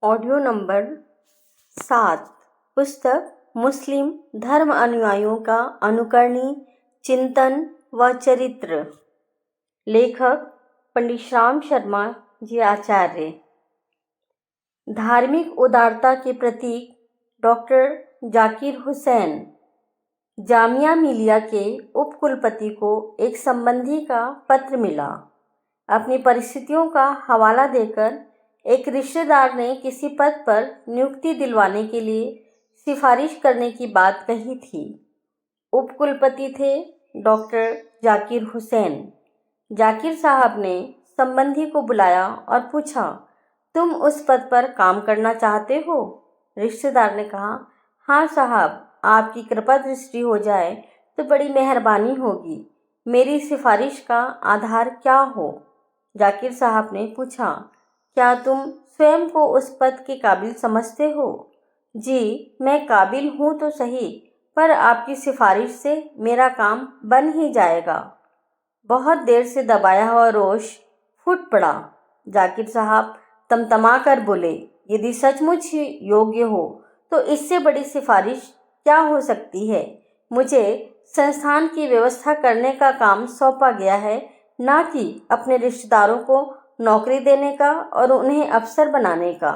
Audio number 7। पुस्तक मुस्लिम धर्म अनुयायियों का अनुकरणीय चिंतन व चरित्र। लेखक पंडित श्याम शर्मा जी आचार्य। धार्मिक उदारता के प्रतीक डॉक्टर जाकिर हुसैन। जामिया मिलिया के उपकुलपति को एक संबंधी का पत्र मिला। अपनी परिस्थितियों का हवाला देकर एक रिश्तेदार ने किसी पद पर नियुक्ति दिलवाने के लिए सिफारिश करने की बात कही थी। उपकुलपति थे डॉक्टर जाकिर हुसैन। जाकिर साहब ने संबंधी को बुलाया और पूछा, तुम उस पद पर काम करना चाहते हो? रिश्तेदार ने कहा, हाँ साहब, आपकी कृपा दृष्टि हो जाए तो बड़ी मेहरबानी होगी। मेरी सिफारिश का आधार क्या हो? जाकिर साहब ने पूछा, क्या तुम स्वयं को उस पद के काबिल समझते हो? जी, मैं काबिल हूँ तो सही, पर आपकी सिफारिश से मेरा काम बन ही जाएगा। बहुत देर से दबाया हुआ रोष फूट पड़ा। जाकिर साहब तमतमा कर बोले, यदि सचमुच ही योग्य हो तो इससे बड़ी सिफारिश क्या हो सकती है? मुझे संस्थान की व्यवस्था करने का काम सौंपा गया है, ना कि अपने रिश्तेदारों को नौकरी देने का और उन्हें अफसर बनाने का।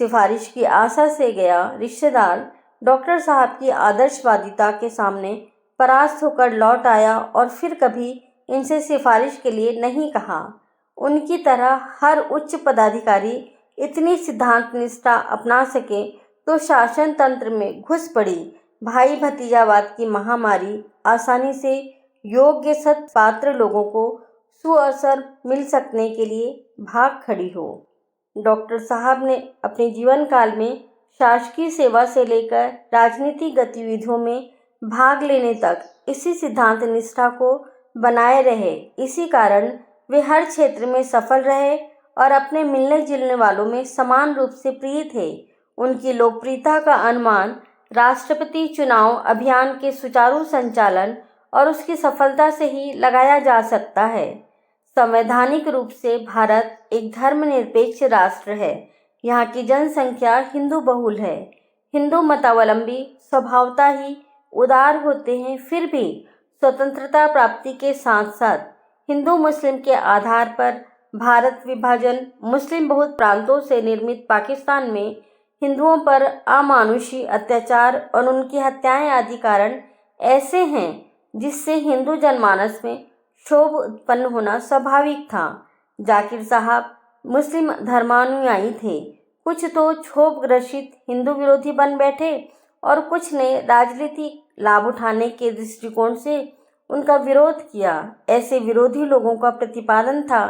सिफारिश की आशा से गया रिश्तेदार डॉक्टर साहब की आदर्शवादिता के सामने परास्त होकर लौट आया और फिर कभी इनसे सिफारिश के लिए नहीं कहा। उनकी तरह हर उच्च पदाधिकारी इतनी सिद्धांत निष्ठा अपना सके तो शासन तंत्र में घुस पड़ी भाई भतीजावाद की महामारी आसानी से योग्य सत्पात्र लोगों को सुअवसर मिल सकने के लिए भाग खड़ी हो। डॉक्टर साहब ने अपने जीवन काल में शासकीय सेवा से लेकर राजनीतिक गतिविधियों में भाग लेने तक इसी सिद्धांत निष्ठा को बनाए रहे। इसी कारण वे हर क्षेत्र में सफल रहे और अपने मिलने जुलने वालों में समान रूप से प्रिय थे। उनकी लोकप्रियता का अनुमान राष्ट्रपति चुनाव अभियान के सुचारू संचालन और उसकी सफलता से ही लगाया जा सकता है। संवैधानिक रूप से भारत एक धर्मनिरपेक्ष राष्ट्र है। यहाँ की जनसंख्या हिंदू बहुल है। हिंदू मतावलंबी स्वभावतः ही उदार होते हैं। फिर भी स्वतंत्रता प्राप्ति के साथ साथ हिंदू मुस्लिम के आधार पर भारत विभाजन, मुस्लिम बहुत प्रांतों से निर्मित पाकिस्तान में हिंदुओं पर अमानुषी अत्याचार और उनकी हत्याएं आदि कारण ऐसे हैं जिससे हिंदू जनमानस में क्षोभ उत्पन्न होना स्वाभाविक था। जाकिर साहब मुस्लिम धर्मानुयायी थे। कुछ तो क्षोभ ग्रसित हिंदू विरोधी बन बैठे और कुछ ने राजनीतिक लाभ उठाने के दृष्टिकोण से उनका विरोध किया। ऐसे विरोधी लोगों का प्रतिपादन था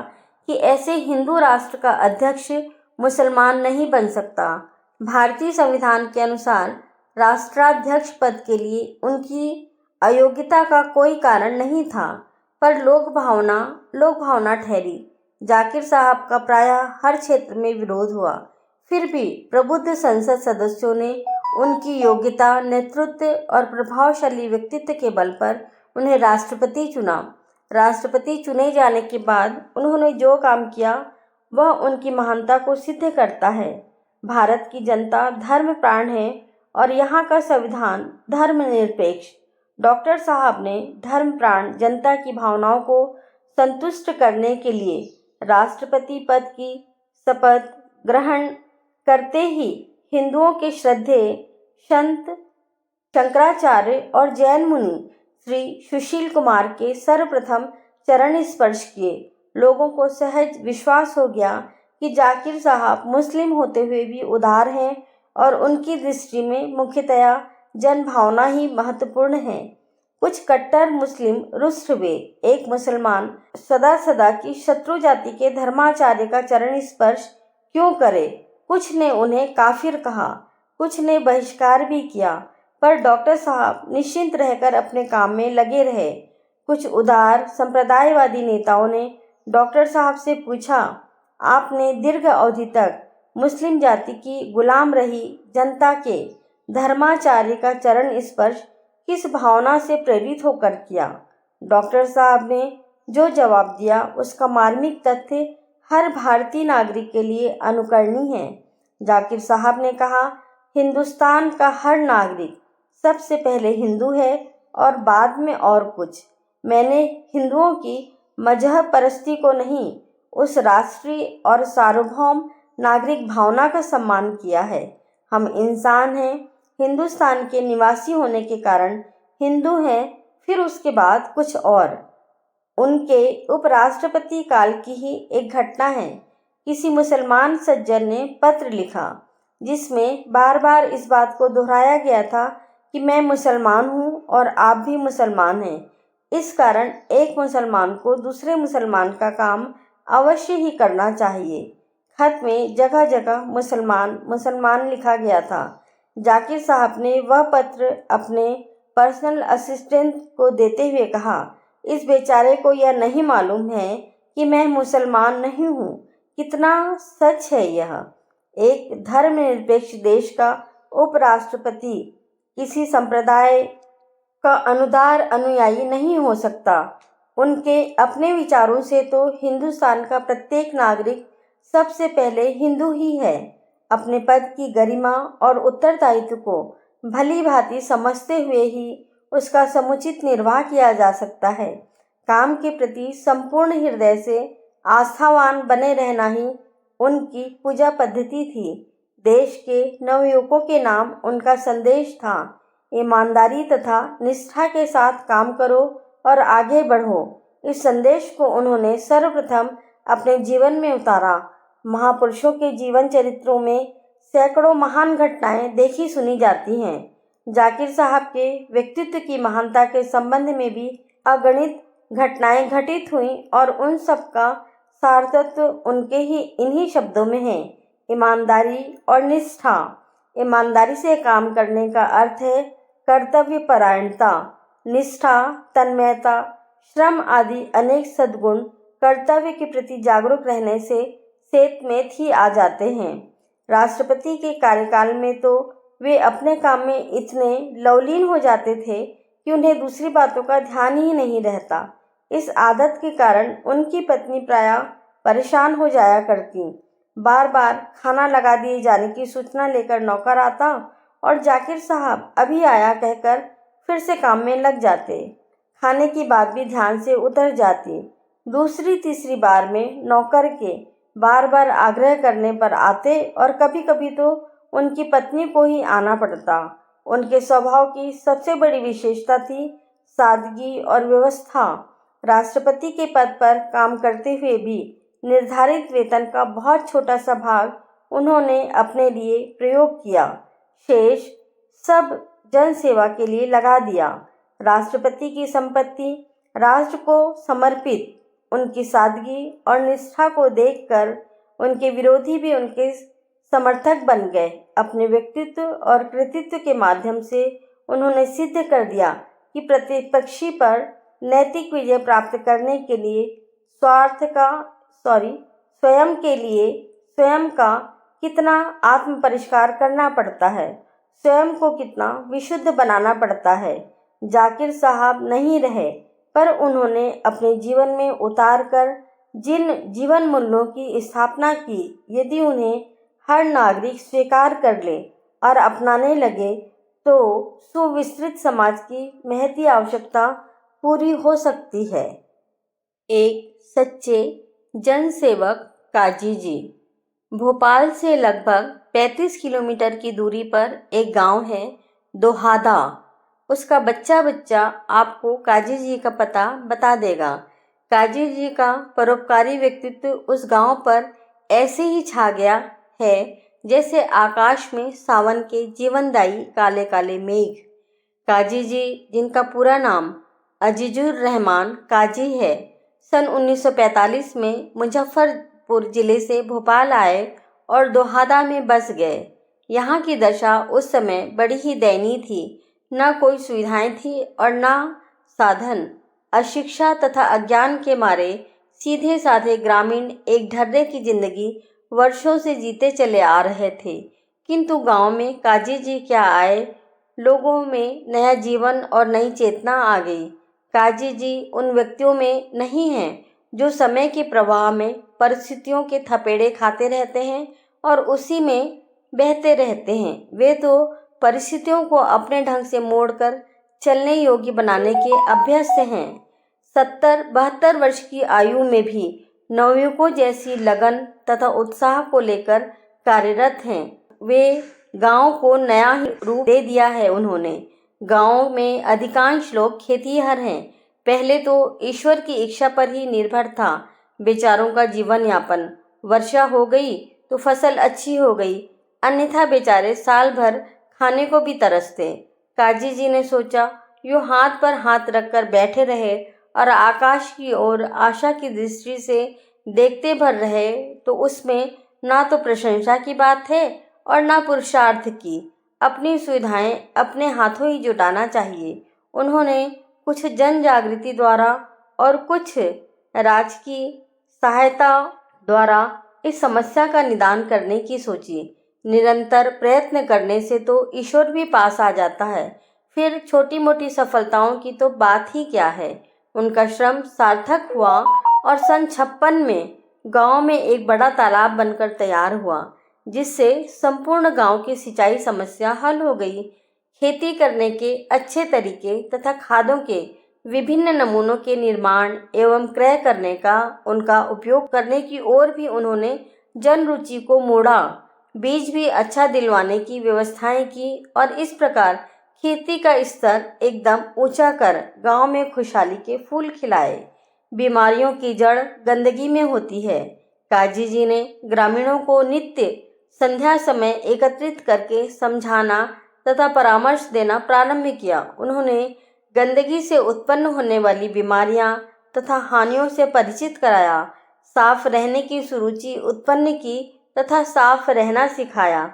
कि ऐसे हिंदू राष्ट्र का अध्यक्ष मुसलमान नहीं बन सकता। भारतीय संविधान के अनुसार राष्ट्राध्यक्ष पद के लिए उनकी अयोग्यता का कोई कारण नहीं था, पर लोक भावना ठहरी। जाकिर साहब का प्रायः हर क्षेत्र में विरोध हुआ। फिर भी प्रबुद्ध संसद सदस्यों ने उनकी योग्यता, नेतृत्व और प्रभावशाली व्यक्तित्व के बल पर उन्हें राष्ट्रपति चुना। राष्ट्रपति चुने जाने के बाद उन्होंने जो काम किया वह उनकी महानता को सिद्ध करता है। भारत की जनता धर्मप्राण है और यहाँ का संविधान धर्मनिरपेक्ष। डॉक्टर साहब ने धर्मप्राण जनता की भावनाओं को संतुष्ट करने के लिए राष्ट्रपति पद की शपथ ग्रहण करते ही हिंदुओं के श्रद्धेय संत शंकराचार्य और जैन मुनि श्री सुशील कुमार के सर्वप्रथम चरण स्पर्श किए। लोगों को सहज विश्वास हो गया कि जाकिर साहब मुस्लिम होते हुए भी उदार हैं और उनकी दृष्टि में मुख्यतया जनभावना ही महत्वपूर्ण है। कुछ कट्टर मुस्लिम रुष्ट हुए। एक मुसलमान सदा की शत्रु जाति के धर्माचार्य का चरण स्पर्श क्यों करे? कुछ ने उन्हें काफिर कहा, कुछ ने बहिष्कार भी किया, पर डॉक्टर साहब निश्चिंत रहकर अपने काम में लगे रहे। कुछ उदार संप्रदायवादी नेताओं ने डॉक्टर साहब से पूछा, आपने दीर्घ अवधि तक मुस्लिम जाति की गुलाम रही जनता के धर्माचार्य का चरण स्पर्श किस भावना से प्रेरित होकर किया? डॉक्टर साहब ने जो जवाब दिया उसका मार्मिक तथ्य हर भारतीय नागरिक के लिए अनुकरणीय है। जाकिर साहब ने कहा, हिंदुस्तान का हर नागरिक सबसे पहले हिंदू है और बाद में और कुछ। मैंने हिंदुओं की मजहब परस्ती को नहीं, उस राष्ट्रीय और सार्वभौम नागरिक भावना का सम्मान किया है। हम इंसान हैं, हिंदुस्तान के निवासी होने के कारण हिंदू हैं, फिर उसके बाद कुछ और। उनके उपराष्ट्रपति काल की ही एक घटना है। किसी मुसलमान सज्जन ने पत्र लिखा जिसमें बार बार इस बात को दोहराया गया था कि मैं मुसलमान हूँ और आप भी मुसलमान हैं। इस कारण एक मुसलमान को दूसरे मुसलमान का काम अवश्य ही करना चाहिए। खत में जगह जगह मुसलमान मुसलमान लिखा गया था। जाकिर साहब ने वह पत्र अपने पर्सनल असिस्टेंट को देते हुए कहा, इस बेचारे को यह नहीं मालूम है कि मैं मुसलमान नहीं हूँ। कितना सच है यह। एक धर्मनिरपेक्ष देश का उपराष्ट्रपति किसी संप्रदाय का अनुदार अनुयायी नहीं हो सकता। उनके अपने विचारों से तो हिंदुस्तान का प्रत्येक नागरिक सबसे पहले हिंदू ही है। अपने पद की गरिमा और उत्तरदायित्व को भली भांति समझते हुए ही उसका समुचित निर्वाह किया जा सकता है। काम के प्रति संपूर्ण हृदय से आस्थावान बने रहना ही उनकी पूजा पद्धति थी। देश के नवयुवकों के नाम उनका संदेश था, ईमानदारी तथा निष्ठा के साथ काम करो और आगे बढ़ो। इस संदेश को उन्होंने सर्वप्रथम अपने जीवन में उतारा। महापुरुषों के जीवन चरित्रों में सैकड़ों महान घटनाएं देखी सुनी जाती हैं। जाकिर साहब के व्यक्तित्व की महानता के संबंध में भी अगणित घटनाएं घटित हुईं और उन सब का सारतत्व उनके ही इन्हीं शब्दों में है, ईमानदारी और निष्ठा। ईमानदारी से काम करने का अर्थ है कर्तव्य परायणता, निष्ठा, तन्मयता, श्रम आदि अनेक सद्गुण कर्तव्य के प्रति जागरूक रहने से सेत में ही आ जाते हैं। राष्ट्रपति के कार्यकाल में तो वे अपने काम में इतने लवलीन हो जाते थे कि उन्हें दूसरी बातों का ध्यान ही नहीं रहता। इस आदत के कारण उनकी पत्नी प्रायः परेशान हो जाया करती। बार बार खाना लगा दिए जाने की सूचना लेकर नौकर आता और जाकिर साहब अभी आया कहकर फिर से काम में लग जाते। खाने की बात भी ध्यान से उतर जाती। दूसरी तीसरी बार में नौकर के बार बार आग्रह करने पर आते और कभी कभी तो उनकी पत्नी को ही आना पड़ता। उनके स्वभाव की सबसे बड़ी विशेषता थी सादगी और व्यवस्था। राष्ट्रपति के पद पर काम करते हुए भी निर्धारित वेतन का बहुत छोटा सा भाग उन्होंने अपने लिए प्रयोग किया, शेष सब जन सेवा के लिए लगा दिया। राष्ट्रपति की संपत्ति राष्ट्र को समर्पित उनकी सादगी और निष्ठा को देखकर उनके विरोधी भी उनके समर्थक बन गए। अपने व्यक्तित्व और कृतित्व के माध्यम से उन्होंने सिद्ध कर दिया कि प्रतिपक्षी पर नैतिक विजय प्राप्त करने के लिए स्वयं का कितना आत्म परिष्कार करना पड़ता है, स्वयं को कितना विशुद्ध बनाना पड़ता है। जाकिर साहब नहीं रहे, पर उन्होंने अपने जीवन में उतार कर जिन जीवन मूल्यों की स्थापना की, यदि उन्हें हर नागरिक स्वीकार कर ले और अपनाने लगे तो सुविस्तृत समाज की महती आवश्यकता पूरी हो सकती है। एक सच्चे जनसेवक काजी जी। भोपाल से लगभग 35 किलोमीटर की दूरी पर एक गांव है दोहादा। उसका बच्चा बच्चा आपको काजी जी का पता बता देगा। काजी जी का परोपकारी व्यक्तित्व उस गांव पर ऐसे ही छा गया है जैसे आकाश में सावन के जीवनदायी काले काले मेघ। काजी जी, जिनका पूरा नाम अजीजुर रहमान काजी है, सन 1945 में मुजफ्फरपुर जिले से भोपाल आए और दोहादा में बस गए। यहाँ की दशा उस समय बड़ी ही दयनीय थी। न कोई सुविधाएं थी और न साधन। अशिक्षा तथा अज्ञान के मारे सीधे साधे ग्रामीण एक ढर्रे की जिंदगी वर्षों से जीते चले आ रहे थे। किंतु गांव में काजी जी क्या आए, लोगों में नया जीवन और नई चेतना आ गई। काजी जी उन व्यक्तियों में नहीं हैं जो समय के प्रवाह में परिस्थितियों के थपेड़े खाते रहते हैं और उसी में बहते रहते हैं। वे तो परिस्थितियों को अपने ढंग से मोड़कर चलने योग्य बनाने के अभ्यस्त हैं। 70-72 वर्ष की आयु में भी नवयुवकों जैसी लगन तथा उत्साह को लेकर कार्यरत हैं। वे गांव को नया ही रूप दे दिया है उन्होंने। गांव में अधिकांश लोग खेतीहर हैं। पहले तो ईश्वर की इच्छा पर ही निर्भर था बेचारों का जीवन यापन। वर्षा हो गई तो फसल अच्छी हो गई, अन्यथा बेचारे साल भर खाने को भी तरसते। काजी जी ने सोचा, यूँ हाथ पर हाथ रखकर बैठे रहे और आकाश की ओर आशा की दृष्टि से देखते भर रहे तो उसमें ना तो प्रशंसा की बात है और ना पुरुषार्थ की। अपनी सुविधाएं अपने हाथों ही जुटाना चाहिए। उन्होंने कुछ जन जागृति द्वारा और कुछ राजकीय सहायता द्वारा इस समस्या का निदान करने की सोची। निरंतर प्रयत्न करने से तो ईश्वर भी पास आ जाता है, फिर छोटी मोटी सफलताओं की तो बात ही क्या है। उनका श्रम सार्थक हुआ और सन 56 में गांव में एक बड़ा तालाब बनकर तैयार हुआ, जिससे संपूर्ण गांव की सिंचाई समस्या हल हो गई। खेती करने के अच्छे तरीके तथा खादों के विभिन्न नमूनों के निर्माण एवं क्रय करने का उनका उपयोग करने की ओर भी उन्होंने जन रुचि को मोड़ा। बीज भी अच्छा दिलवाने की व्यवस्थाएं की और इस प्रकार खेती का स्तर एकदम ऊंचा कर गांव में खुशहाली के फूल खिलाए। बीमारियों की जड़ गंदगी में होती है। काजी जी ने ग्रामीणों को नित्य संध्या समय एकत्रित करके समझाना तथा परामर्श देना प्रारंभ किया। उन्होंने गंदगी से उत्पन्न होने वाली बीमारियां तथा हानियों से परिचित कराया, साफ रहने की सुरुचि उत्पन्न की तथा साफ रहना सिखाया।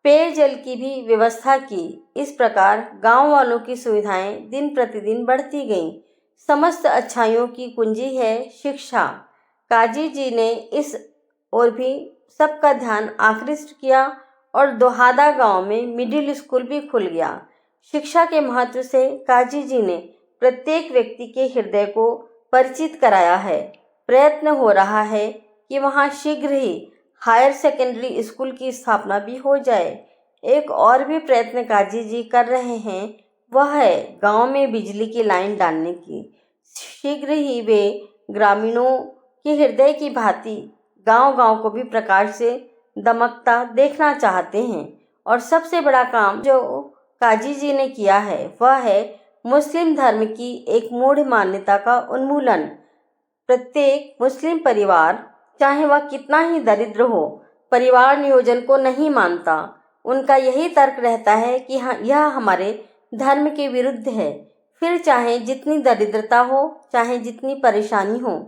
पेयजल की भी व्यवस्था की। इस प्रकार गांव वालों की सुविधाएं दिन प्रतिदिन बढ़ती गईं। समस्त अच्छाइयों की कुंजी है शिक्षा। काजी जी ने इस ओर भी सबका ध्यान आकृष्ट किया और दोहादा गांव में मिडिल स्कूल भी खुल गया। शिक्षा के महत्व से काजी जी ने प्रत्येक व्यक्ति के हृदय को परिचित कराया है। प्रयत्न हो रहा है कि वहां शीघ्र ही हायर सेकेंडरी स्कूल की स्थापना भी हो जाए। एक और भी प्रयत्न काजी जी कर रहे हैं, वह है गांव में बिजली की लाइन डालने की। शीघ्र ही वे ग्रामीणों के हृदय की भांति गांव-गांव को भी प्रकाश से दमकता देखना चाहते हैं। और सबसे बड़ा काम जो काजी जी ने किया है वह है मुस्लिम धर्म की एक मूढ़ मान्यता का उन्मूलन। प्रत्येक मुस्लिम परिवार, चाहे वह कितना ही दरिद्र हो, परिवार नियोजन को नहीं मानता। उनका यही तर्क रहता है कि यह हमारे धर्म के विरुद्ध है, फिर चाहे जितनी दरिद्रता हो, चाहे जितनी परेशानी हो।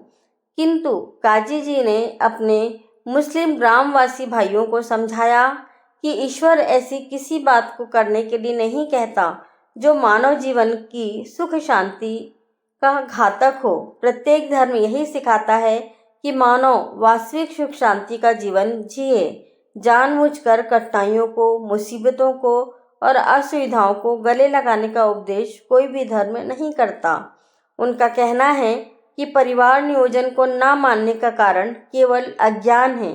किंतु काजी जी ने अपने मुस्लिम ग्रामवासी भाइयों को समझाया कि ईश्वर ऐसी किसी बात को करने के लिए नहीं कहता जो मानव जीवन की सुख शांति का घातक हो। प्रत्येक धर्म यही सिखाता है कि मानव वास्तविक सुख शांति का जीवन जिए। जानबूझकर कठिनाइयों को, मुसीबतों को और असुविधाओं को गले लगाने का उपदेश कोई भी धर्म नहीं करता। उनका कहना है कि परिवार नियोजन को न मानने का कारण केवल अज्ञान है।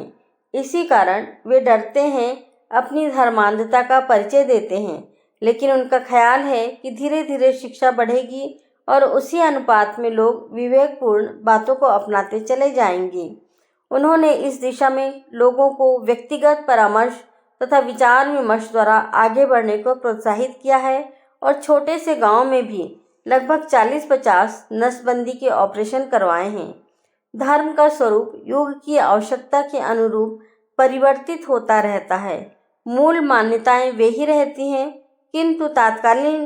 इसी कारण वे डरते हैं, अपनी धर्मांधता का परिचय देते हैं। लेकिन उनका ख्याल है कि धीरे धीरे शिक्षा बढ़ेगी और उसी अनुपात में लोग विवेकपूर्ण बातों को अपनाते चले जाएंगे। उन्होंने इस दिशा में लोगों को व्यक्तिगत परामर्श तथा विचार विमर्श द्वारा आगे बढ़ने को प्रोत्साहित किया है और छोटे से गांव में भी लगभग 40-50 नसबंदी के ऑपरेशन करवाए हैं। धर्म का स्वरूप युग की आवश्यकता के अनुरूप परिवर्तित होता रहता है। मूल मान्यताएं वे ही रहती हैं, किंतु तात्कालीन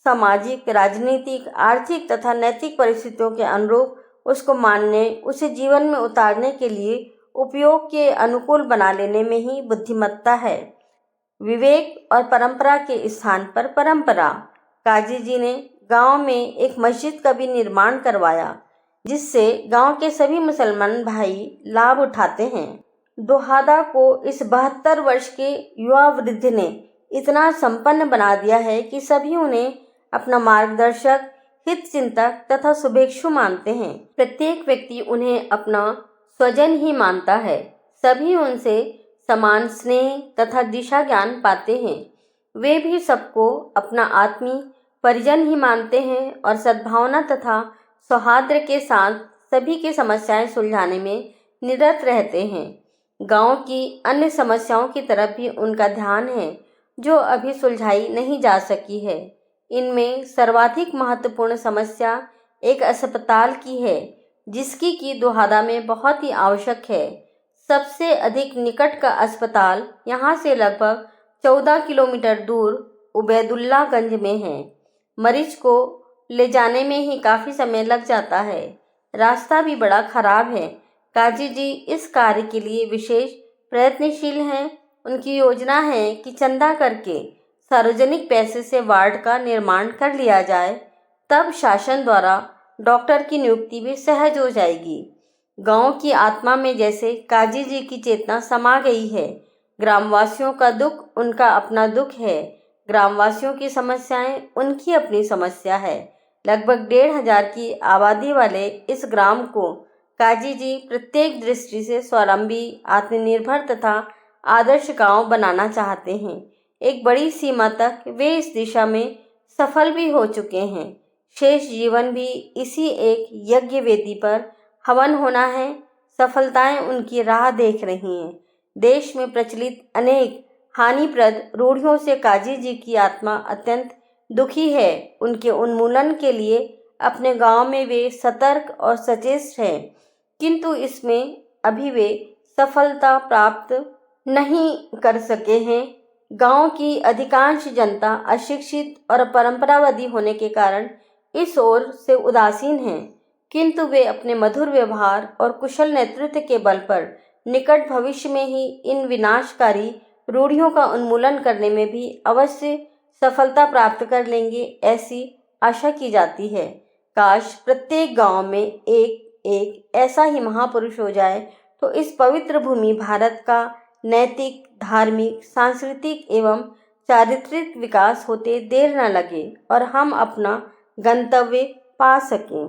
सामाजिक, राजनीतिक, आर्थिक तथा नैतिक परिस्थितियों के अनुरूप उसको मानने, उसे जीवन में उतारने के लिए उपयोग के अनुकूल बना लेने में ही बुद्धिमत्ता है। विवेक और परंपरा के स्थान पर परंपरा। काजी जी ने गांव में एक मस्जिद का भी निर्माण करवाया, जिससे गांव के सभी मुसलमान भाई लाभ उठाते हैं। दोहादा को इस 72 वर्ष के युवा वृद्ध ने इतना संपन्न बना दिया है कि सभी उन्हें अपना मार्गदर्शक, हित चिंतक तथा शुभेच्छु मानते हैं। प्रत्येक व्यक्ति उन्हें अपना स्वजन ही मानता है। सभी उनसे समान स्नेह तथा दिशा ज्ञान पाते हैं। वे भी सबको अपना आत्मीय परिजन ही मानते हैं और सद्भावना तथा सौहार्द के साथ सभी की समस्याएं सुलझाने में निरत रहते हैं। गांव की अन्य समस्याओं की तरफ भी उनका ध्यान है जो अभी सुलझाई नहीं जा सकी है। इनमें सर्वाधिक महत्वपूर्ण समस्या एक अस्पताल की है, जिसकी की दोहादा में बहुत ही आवश्यक है। सबसे अधिक निकट का अस्पताल यहाँ से लगभग 14 किलोमीटर दूर उबैदुल्लागंज में है। मरीज को ले जाने में ही काफ़ी समय लग जाता है। रास्ता भी बड़ा खराब है। काजी जी इस कार्य के लिए विशेष प्रयत्नशील हैं। उनकी योजना है कि चंदा करके सार्वजनिक पैसे से वार्ड का निर्माण कर लिया जाए, तब शासन द्वारा डॉक्टर की नियुक्ति भी सहज हो जाएगी। गांव की आत्मा में जैसे काजी जी की चेतना समा गई है। ग्रामवासियों का दुख उनका अपना दुख है, ग्रामवासियों की समस्याएं उनकी अपनी समस्या है। लगभग 1,500 की आबादी वाले इस ग्राम को काजी जी प्रत्येक दृष्टि से स्वावलंबी, आत्मनिर्भर तथा आदर्श गांव बनाना चाहते हैं। एक बड़ी सीमा तक वे इस दिशा में सफल भी हो चुके हैं। शेष जीवन भी इसी एक यज्ञ वेदी पर हवन होना है। सफलताएं उनकी राह देख रही हैं। देश में प्रचलित अनेक हानिप्रद रूढ़ियों से काजी जी की आत्मा अत्यंत दुखी है। उनके उन्मूलन के लिए अपने गांव में वे सतर्क और सचेत हैं, किंतु इसमें अभी वे सफलता प्राप्त नहीं कर सके हैं। गांव की अधिकांश जनता अशिक्षित और परंपरावादी होने के कारण इस ओर से उदासीन है, किंतु वे अपने मधुर व्यवहार और कुशल नेतृत्व के बल पर निकट भविष्य में ही इन विनाशकारी रूढ़ियों का उन्मूलन करने में भी अवश्य सफलता प्राप्त कर लेंगे, ऐसी आशा की जाती है। काश प्रत्येक गांव में एक एक ऐसा ही महापुरुष हो जाए तो इस पवित्र भूमि भारत का नैतिक, धार्मिक, सांस्कृतिक एवं चारित्रिक विकास होते देर न लगे और हम अपना गंतव्य पा सकें।